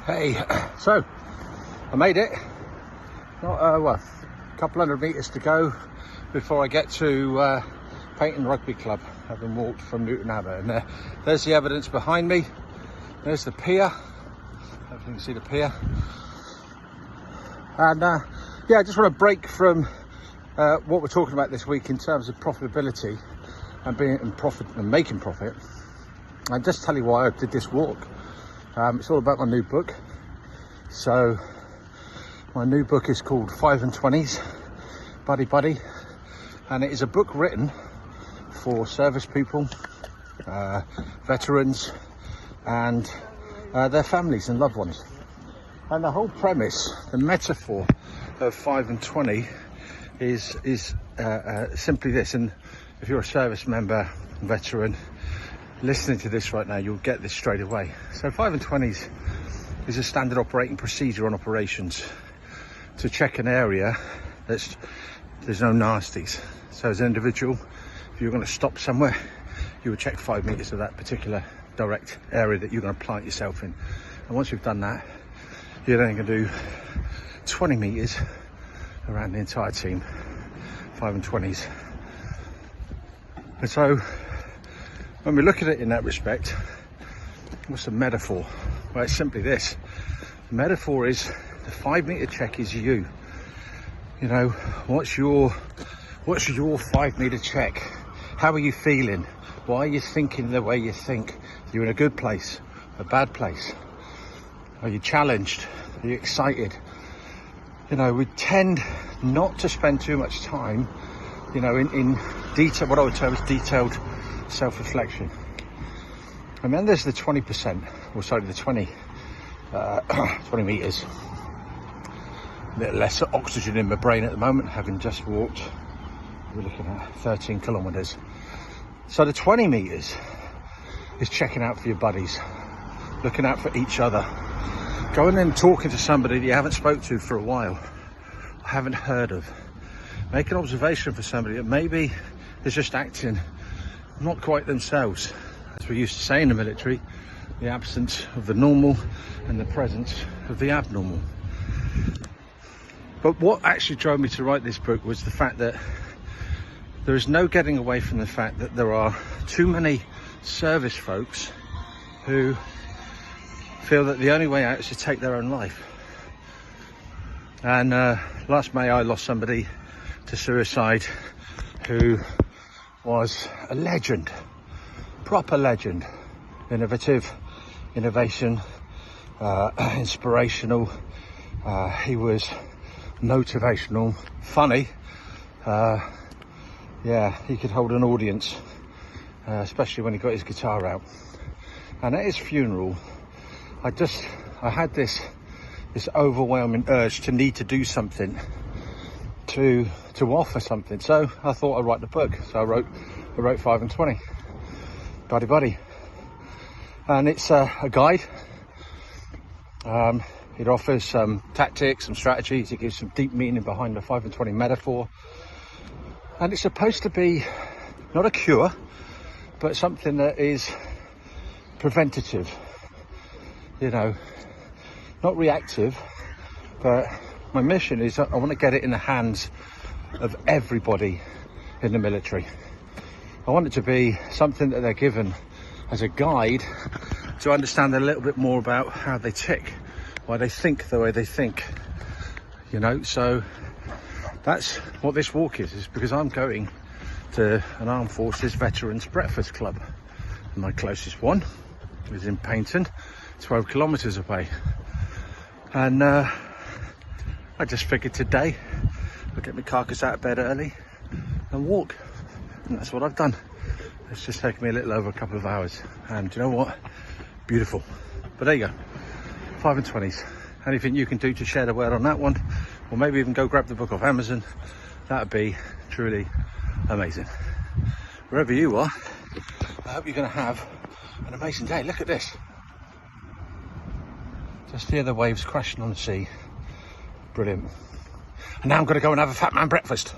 Hey, so I made it. Not well, a couple hundred meters to go before I get to Payton Rugby Club, having walked from Newton Abbot. And there's the evidence behind me. There's the pier. Hopefully you can see the pier. And yeah, I just want to break from what we're talking about this week in terms of profitability and being in profit and making profit, and just tell you why I did this walk. It's all about my new book. So my new book is called 5 and 20s, Buddy Buddy, and it is a book written for service people, veterans, and their families and loved ones. And the whole premise, the metaphor of 5 and 20 is simply this. And if you're a service member, veteran, listening to this right now, you'll get this straight away. So 5 and 20s is a standard operating procedure on operations to check an area there's no nasties. So as an individual, if you're going to stop somewhere, you would check 5 meters of that particular direct area that you're going to plant yourself in. And once you've done that, you're then going to do 20 meters around the entire team, 5 and 20s. And so when we look at it in that respect, what's the metaphor? Well, it's simply this. The metaphor is the 5 meter check is you. You know, what's your 5 meter check? How are you feeling? Why are you thinking the way you think? You're in a good place, a bad place? Are you challenged? Are you excited? You know, we tend not to spend too much time, you know, in detail, what I would term as detailed self-reflection. And then there's the 20%, or sorry, the 20 meters. A little less oxygen in my brain at the moment, having just walked. We're looking at 13 kilometers. So the 20 meters is checking out for your buddies, looking out for each other, going and talking to somebody that you haven't spoke to for a while, haven't heard of. Make an observation for somebody that maybe is just acting not quite themselves. As we used to say in the military, the absence of the normal and the presence of the abnormal. But what actually drove me to write this book was the fact that there is no getting away from the fact that there are too many service folks who feel that the only way out is to take their own life. And last May I lost somebody to suicide who was a legend, proper legend, innovative, innovation, inspirational. He was motivational, funny. Yeah, he could hold an audience, especially when he got his guitar out. And at his funeral, I had this overwhelming urge to need to do something, to offer something. So I thought I'd write the book. So I wrote 5 and 20, Buddy Buddy. And it's a guide. It offers some tactics, some strategies. It gives some deep meaning behind the 5 and 20 metaphor. And it's supposed to be not a cure, but something that is preventative. You know, not reactive, but my mission is I want to get it in the hands of everybody in the military. I want it to be something that they're given as a guide to understand a little bit more about how they tick, why they think the way they think, you know. So that's what this walk is because I'm going to an Armed Forces Veterans Breakfast Club. And my closest one is in Payton, 12 kilometers away. And I just figured today I'll get my carcass out of bed early and walk. And that's what I've done. It's just taken me a little over a couple of hours. And you know what? Beautiful. But there you go. 5 and 20s. Anything you can do to share the word on that one, or maybe even go grab the book off Amazon, that would be truly amazing. Wherever you are, I hope you're going to have an amazing day. Look at this. Just hear the waves crashing on the sea. Brilliant. And now I'm going to go and have a fat man breakfast.